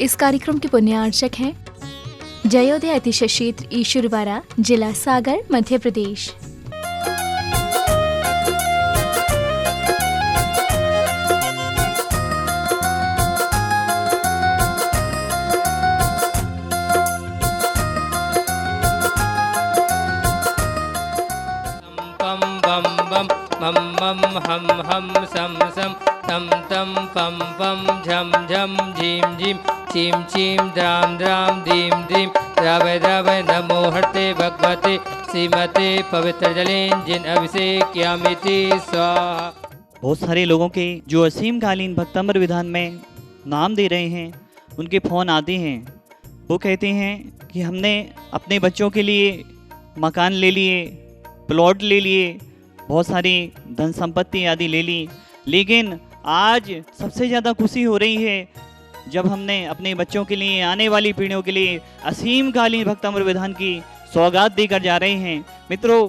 इस कार्यक्रम के पुण्यार्चक हैं जयोदय अतिशय क्षेत्र ईश्वरवाड़ा, जिला सागर, मध्य प्रदेश। मम मम हम हम सम सम तम तम पम पम झम झम झीम झीम चीम चीम द्राम द्राम धीम धीम द्रावय द्रावय नमो हरते भगवते श्रीमते पवित्र जलेन जिन अभिषेक्यामिति स्वाहा। बहुत सारे लोगों के जो असीमकालीन भक्तम्र विधान में नाम दे रहे हैं, उनके फ़ोन आते हैं। वो कहते हैं कि हमने अपने बच्चों के लिए मकान ले लिए, प्लॉट ले लिए, बहुत सारी धन संपत्ति आदि ले ली, लेकिन आज सबसे ज़्यादा खुशी हो रही है जब हमने अपने बच्चों के लिए, आने वाली पीढ़ियों के लिए असीमकालीन भक्तम्र विधान की सौगात देकर जा रहे हैं। मित्रों,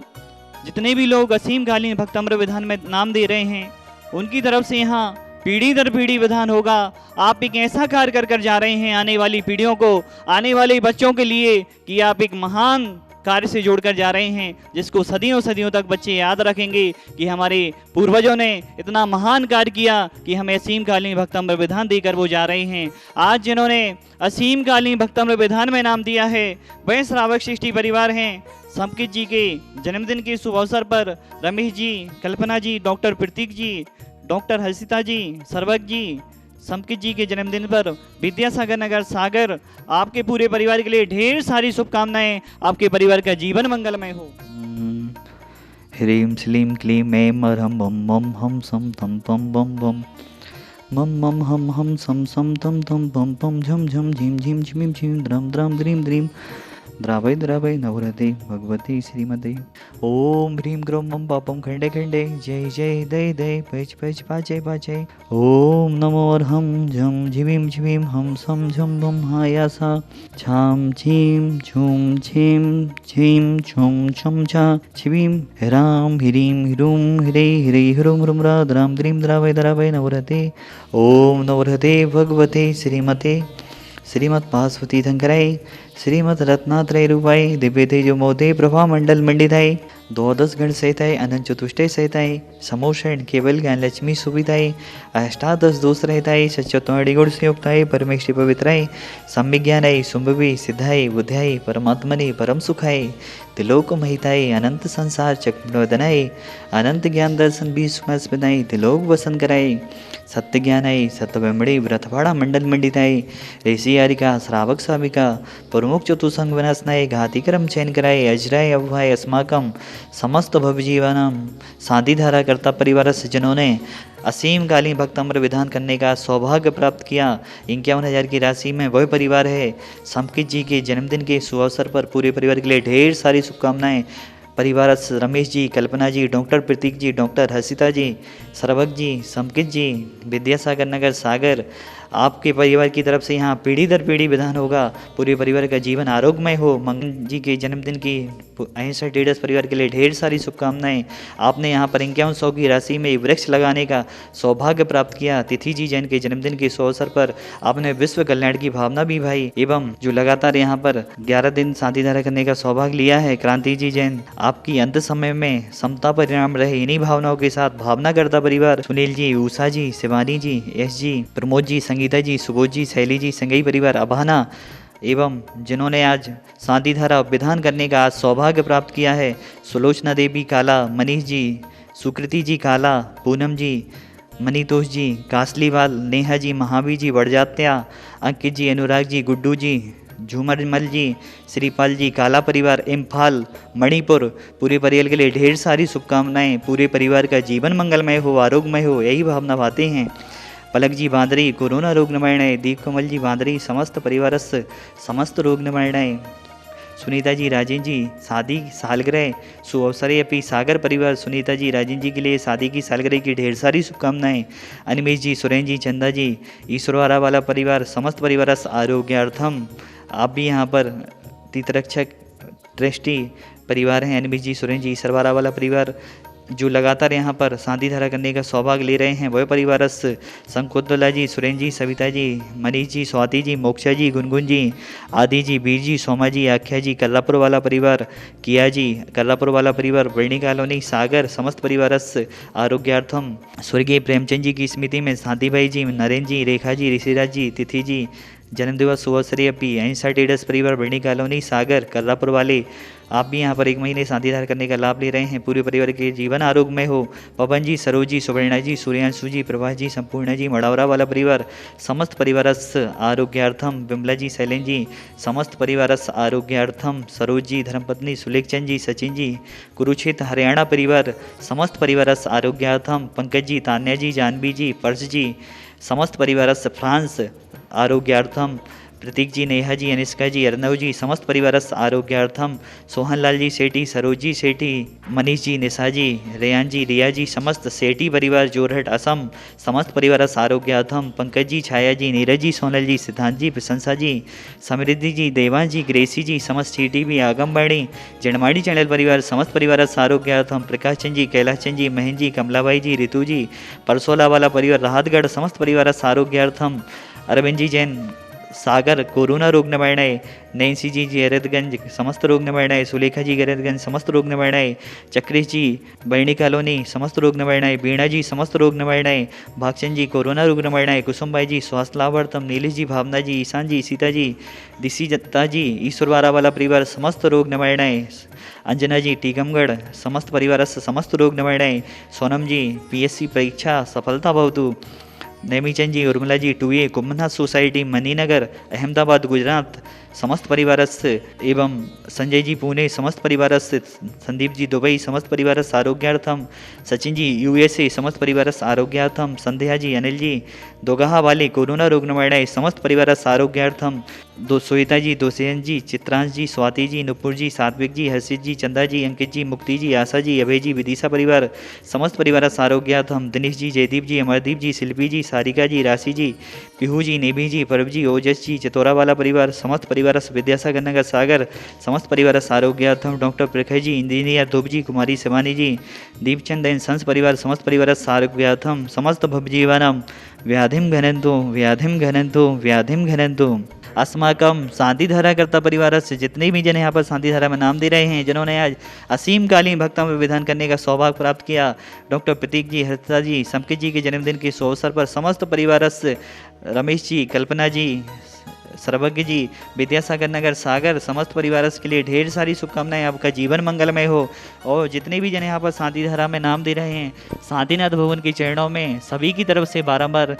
जितने भी लोग असीमकालीन भक्तम्र विधान में नाम दे रहे हैं, उनकी तरफ से यहाँ पीढ़ी दर पीढ़ी विधान होगा। आप एक ऐसा कार्य कर जा रहे हैं आने वाली पीढ़ियों को, आने वाले बच्चों के लिए, कि आप एक महान कार्य से जोड़कर जा रहे हैं, जिसको सदियों सदियों तक बच्चे याद रखेंगे कि हमारे पूर्वजों ने इतना महान कार्य किया कि हमें असीमकालीन भक्तम्र विधान देकर वो जा रहे हैं। आज जिन्होंने असीमकालीन भक्तम्र विधान में नाम दिया है, वह श्रावक सृष्टि परिवार हैं। संकित जी के जन्मदिन के शुभ अवसर पर रमेश जी, कल्पना जी, डॉक्टर प्रतीक जी, डॉक्टर हर्षिता जी, सर्वक जी, संकित जी के जन्मदिन पर विद्यासागर नगर सागर आपके पूरे परिवार के लिए ढेर सारी शुभकामनाएं। आपके परिवार का जीवन मंगलमय हो। ह्रीं श्लीं क्लीं ऐं अरहं बम मम हम सम तम पम बम बम मम मम हम सम सम तम तम पम पम झम झम झीम झीम झीम झीम द्रम द्रम द्रीम द्रीम द्रावय द्रावय नवरते भगवती श्रीमते। ओम ह्रीं ग्रों मम पापम खंडे खंडे जय जय दय दय पच पच पाचय पाचय। ओम नमो अर्हं झम झिवीं झिवीं हम सम झम बम हायासा छाम छीम छूम छीम छीम छुम छम छा छिवीं ह्रां ह्रीं ह्रूं ह्रे ह्रे ह्रूं ह्रूं रा द्राम द्रीं द्रावय द्रावय नवरते। ओम नवरते भगवते श्रीमते श्रीमद पार्वती शंकराय श्रीमद रत्नात्रय रूपाय दिव्य तेजो मोदे प्रभा मंडल मंडिताय द्वादश गण सहिताय अनंत चतुष्टय सहिताय समोषण केवल ज्ञान लक्ष्मी सुविधाय अष्टादश दोष रहताय सच्चतोड़ी गुण से युक्ताय परमेश्वरी पवित्राय सम्यज्ञानाय सुंभवी सिद्धाय बुद्धाय परमात्मने परम सुखाय तिलोक महिताय अनंत संसार चक्रवदनाय अनंत ज्ञान दर्शन भी सुखस्पदाय तिलोक वसन कराय सत्य ज्ञानाय सत्यब्रह्मणे व्रतवाड़ा मंडल मंडिताय ऋषि आरिका श्रावक स्वामिका प्रमुख चतुसंग विनाशनाय घाती कर्म चयन कराय अजराय अभवाय अस्माकम समस्त भवजीवनम शांतिधारा करता परिवार से जिन्होंने असीमकालीन भक्तम्र विधान करने का सौभाग्य प्राप्त किया। 51,000 की राशि में वह परिवार है। संकित जी के जन्मदिन के शुभ अवसर पर पूरे परिवार के लिए ढेर सारी शुभकामनाएं। परिवार रमेश जी, कल्पना जी, डॉक्टर प्रतीक जी, डॉक्टर हर्षिता जी, सर्वक जी, संकित जी, विद्यासागर नगर सागर, आपके परिवार की तरफ से यहाँ पीढ़ी दर पीढ़ी विधान होगा। पूरे परिवार का जीवन आरोग्यमय हो। मंगल जी के जन्मदिन की 61 लीडर्स परिवार के लिए ढेर सारी शुभकामनाएं। आपने यहाँ पर 5100 की राशि में वृक्ष लगाने का सौभाग्य प्राप्त किया। तिथि जी जैन के जन्मदिन के अवसर पर आपने विश्व कल्याण की भावना भी भाई एवं जो लगातार यहाँ पर 11 दिन शांतिधारा करने का सौभाग्य लिया है। क्रांति जी जैन, आपकी अंत समय में समता परिणाम रहे। इन्हीं भावनाओं के साथ भावना करता परिवार सुनील जी, उषा जी, शिवानी जी, यश जी, प्रमोद जी, संगीता जी, सुबोध जी, शैली जी, संगई परिवार अभाना एवं जिन्होंने आज शांतिधारा विधान करने का आज सौभाग्य प्राप्त किया है। सुलोचना देवी काला, मनीष जी, सुकृति जी काला, पूनम जी, मनीतोष जी, कासलीवाल, नेहा जी, महावीर जी, वड़जात्या, अंकित जी, अनुराग जी, गुड्डू जी, झूमरमल जी, श्रीपाल जी, काला परिवार, इम्फाल, मणिपुर, पूरे परिवार के लिए ढेर सारी शुभकामनाएं। पूरे परिवार का जीवन मंगलमय हो, आरोग्यमय हो, यही भावना भाते हैं। पलक जी बांदरी, कोरोना रोग निवारणाय, दीप कमल जी बांदरी, समस्त परिवारस्य समस्त रोग निवारणाय। सुनीता जी, राजेंद्र जी, शादी सालगिरह शुभ अवसरे अपनी सागर परिवार सुनीता जी, राजेंद्र जी के लिए शादी की सालगिरह की ढेर सारी शुभकामनाएं। अनिमेश जी, सुरेंद्र जी, चंदा जी, ईश्वरवारा वाला परिवार, समस्त परिवार आरोग्यार्थम। आप भी यहाँ पर तीर्थरक्षक ट्रस्टी परिवार हैं। अनिमेश जी, सुरेंद्र जी, ईश्वरवारा वाला परिवार जो लगातार यहाँ पर शांति धारा करने का सौभाग्य ले रहे हैं वह परिवारस शंकुतला जी, सुरेंद्र जी, सविता जी, मनीष जी, स्वाति जी, मोक्षा जी, गुनगुन जी, आदि जी, वीर जी, सोमा जी, आख्या जी, कल्लापुर वाला परिवार, किया जी, कल्लापुर वाला परिवार, बर्णी कॉलोनी, सागर, समस्त परिवारस आरोग्यार्थम स्वर्गीय प्रेमचंद जी की स्मृति में शांति भाई जी, नरेंद्र जी, रेखा जी, ऋषिराज जी, तिथि जी, जन्मदिवस शुभश्री अपी, अहिंसा टेडस परिवार, बर्णी कॉलोनी, सागर, कल्लापुर वाले, आप भी यहाँ पर 1 महीने शांति धारा करने का लाभ ले रहे हैं। पूरे परिवार के जीवन आरोग्यमय हो। पवन जी, सरोज जी, सुवर्णा जी, सूर्यांशु जी, प्रभा जी, संपूर्ण जी, मड़ावरा वाला परिवार, समस्त परिवारस आरोग्यार्थम, विमला जी, शैलेन जी, समस्त परिवारस आरोग्यार्थम, सरोज जी, धर्मपत्नी, सुलेखचंद जी, सचिन जी, कुरुक्षेत्र हरियाणा परिवार, समस्त परिवारस आरोग्यार्थम, पंकज जी, तान्या जी, जानवी जी, पर्स जी, समस्त परिवारस फ्रांस आरोग्यार्थम, प्रतीक जी, नेहा जी, अनिष्का जी, अर्नव जी, समस्त परिवारस आरोग्यार्थम, सोहन लाल जी सेठी, सरोज जी सेठी, मनीष जी, निशा जी, रेयान जी, रिया जी, समस्त सेठी परिवार जोरहट असम, समस्त परिवारस आरोग्यार्थम, पंकज जी, छाया जी, नीरज जी, सोनल जी, सिद्धांत जी, प्रशंसा जी, समृद्धि जी, देवान जी, ग्रेसी जी, समस्त सिटी भी आगमबाड़ी जड़माड़ी चैनल परिवार, समस्त परिवारस आरोग्यार्थम, प्रकाश चंद जी, कैलाश चंद जी, महेंद्र जी, कमलाबाई जी, ऋतु जी, परसोला वाला परिवार, राहतगढ़, समस्त परिवारस आरोग्यार्थम, अरविंद जी जैन, सागर, कोरोना रोग निवारणाय, नैन्सी जी, गैरतगंज, समस्त रोग निवारणाय, सुलेखा जी, गैरतगंज, समस्त रोग निवारणाय, चक्रेश जी, बर्णी कॉलोनी, समस्त रोग निवारणाय, बीणा जी, समस्त रोग निवारणाय, भागचंद जी, कोरोना रोग निवारणाय, कुसुमबाई जी, स्वास्थ्य लाभार्थम, नीलेश जी, भावना जी, ईशान जी, सीता जी, दिशी जत्ता जी, ईश्वरवारा वाला परिवार, समस्त रोग निवारणाय, अंजना जी, टीकमगढ़, समस्त परिवारस्य समस्त रोग निवारणाय, सोनम जी, PSC परीक्षा सफलता भवतु, नेमीचंद जी, उर्मिला जी, 2A कुंभनाथ सोसाइटी, मणिनगर, अहमदाबाद, गुजरात, समस्त परिवारस्य एवं संजय जी, पुणे, समस्त परिवारस्य, संदीप जी, दुबई, समस्त परिवारस्य आरोग्यार्थम, सचिन जी, USA, समस्त परिवारस्य आरोग्यार्थम, संध्या जी, अनिल जी, दोगाहा वाले, कोरोना रोग निवारणाय, समस्त परिवारस्य आरोग्यार्थम, श्वेता जी, दोसेन जी, चित्रांश जी, स्वाति जी, नुपुर जी, सात्विक जी, हर्षित जी, चंदा जी, अंकित जी, मुक्ति जी, आशा जी, अभय जी, विदिशा परिवार, समस्त परिवारस्य आरोग्यार्थम, दिनेश जी, जयदीप जी, अमरदीप जी, शिल्पी जी, सारिका जी, राशि जी, पिहू जी, नेभी जी, परब जी, ओजस जी, चितौरा वाला परिवार, समस्त परिवारस्य विद्यासागर नगर सागर, समस्त परिवारस्य आरोग्यार्थम, डॉक्टर प्रखय जी, इंजीनियर ध्रुव जी, कुमारी शिवानी जी, दीपचंद एंड संस परिवार, समस्त परिवारस्य आरोग्यार्थम, समस्त भवजीवनम व्याधिम घनन्तु, व्याधिम घनन्तु, व्याधिम घनन्तु। अस्माकम शांति धारा करता परिवार से जितने भी जन यहाँ पर शांति धारा में नाम दे रहे हैं, जिन्होंने आज असीमकालीन भक्तों में विधान करने का सौभाग्य प्राप्त किया, डॉक्टर प्रतीक जी, हर्षिता जी, संकित जी के जन्मदिन के शुभ अवसर पर समस्त परिवार से रमेश जी, कल्पना जी, सर्वज्ञ जी, विद्यासागर नगर सागर, समस्त परिवार के लिए ढेर सारी शुभकामनाएं। आपका जीवन मंगलमय हो। और जितने भी जन यहाँ पर शांति धारा में नाम दे रहे हैं, शांतिनाथ भगवान के चरणों में सभी की तरफ से बारंबार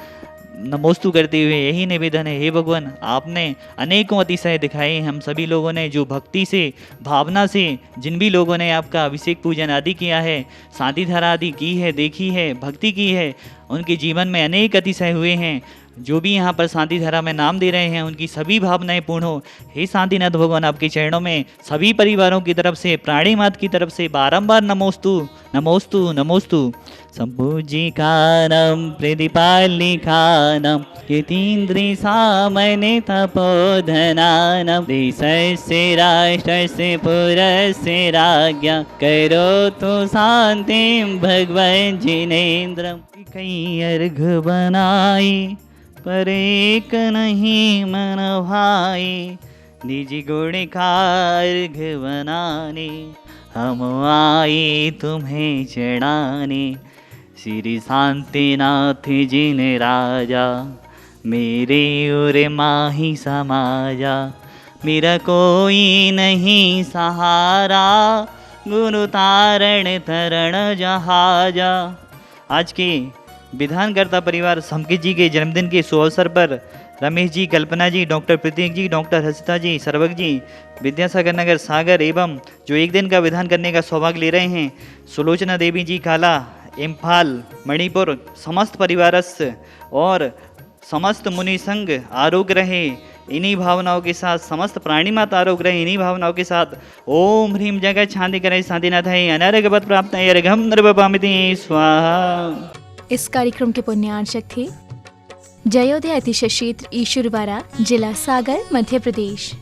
नमोस्तु करते हुए यही निवेदन है, हे भगवान, आपने अनेकों अतिशय दिखाए, हम सभी लोगों ने जो भक्ति से, भावना से, जिन भी लोगों ने आपका अभिषेक पूजन आदि किया है, शांति धारा आदि की है, देखी है, भक्ति की है, उनके जीवन में अनेक अतिशय हुए हैं। जो भी यहाँ पर शांति धारा में नाम दे रहे हैं, उनकी सभी भावनाएं पूर्ण हो। हे शांतिनाथ भगवान, आपके चरणों में सभी परिवारों की तरफ से, प्राणी मात की तरफ से बारंबार नमोस्तु नमोस्तु नमोस्तु। संपूजिकानम प्रतिपालिकानम यतीन्द्रि सामने तपोधनानम देशस्य राष्ट्रस्य पुरस्य राज्ञा करोतु शांतिं भगवन् जिनेन्द्रम। कई अर्घ बनाई पर एक नहीं मन भाई, निज गुण का अर्घ बनाने हम आए तुम्हें चढ़ाने। श्री शांतिनाथ जिन राजा मेरे उर माही समाजा, मेरा कोई नहीं सहारा गुरु तारण तरण जहाजा। आज के विधानकर्ता परिवार संकित जी के जन्मदिन के शुभ अवसर पर रमेश जी, कल्पना जी, डॉक्टर प्रतीक जी, डॉक्टर हर्षिता जी, सर्वज्ञ जी, विद्यासागर नगर सागर एवं जो एक दिन का विधान करने का सौभाग्य ले रहे हैं, सुलोचना देवी जी काला, इम्फाल, मणिपुर, समस्त परिवारस्य और समस्त मुनि संघ आरोग्य रहे इन्हीं भावनाओं के साथ, समस्त प्राणी माता आरोग्य रहे इन्हीं भावनाओं के साथ। ओम ह्रीम जगत शांति करे शांतिनाथ है अनर्घ पद प्राप्त है अर्घम नर्वपामिति स्वाहा। इस कार्यक्रम के पुण्यार्चक थे जयोदय अतिशय क्षेत्र ईश्वरवारा, जिला सागर, मध्य प्रदेश।